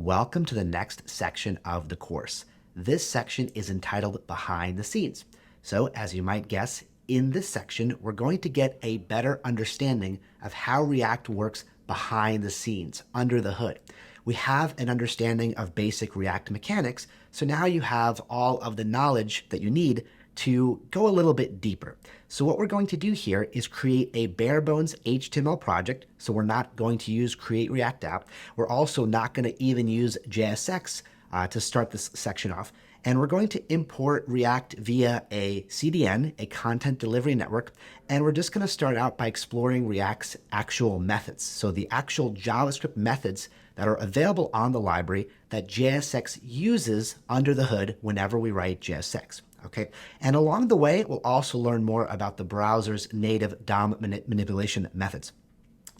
welcome to the next section of the course. This section is entitled Behind the Scenes. So as you might guess, in this section, we're going to get a better understanding of how React works behind the scenes, under the hood. We have an understanding of basic React mechanics, so now you have all of the knowledge that you need to go a little bit deeper. So what we're going to do here is create a bare bones HTML project. So we're not going to use Create React App. We're also not going to even use JSX to start this section off. And we're going to import React via a CDN, a content delivery network. And we're just going to start out by exploring React's actual methods. So the actual JavaScript methods that are available on the library that JSX uses under the hood whenever we write JSX. Okay, and along the way, we'll also learn more about the browser's native DOM manipulation methods.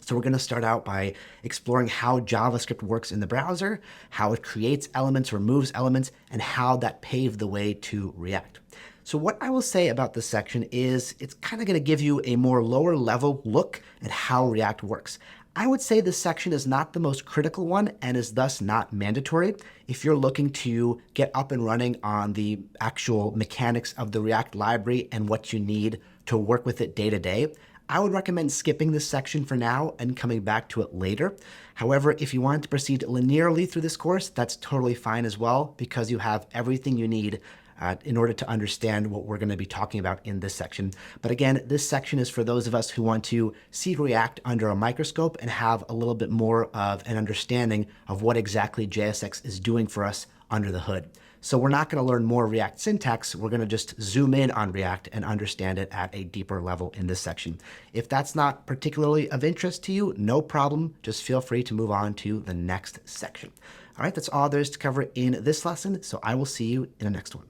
So we're going to start out by exploring how JavaScript works in the browser, how it creates elements, removes elements, and how that paved the way to React. So what I will say about this section is it's kind of going to give you a more lower level look at how React works. I would say this section is not the most critical one and is thus not mandatory. If you're looking to get up and running on the actual mechanics of the React library and what you need to work with it day to day, I would recommend skipping this section for now and coming back to it later. However, if you want to proceed linearly through this course, that's totally fine as well, because you have everything you need in order to understand what we're going to be talking about in this section. But again, this section is for those of us who want to see React under a microscope and have a little bit more of an understanding of what exactly JSX is doing for us under the hood. So we're not going to learn more React syntax. We're going to just zoom in on React and understand it at a deeper level in this section. If that's not particularly of interest to you, no problem. Just feel free to move on to the next section. All right, that's all there is to cover in this lesson. So I will see you in the next one.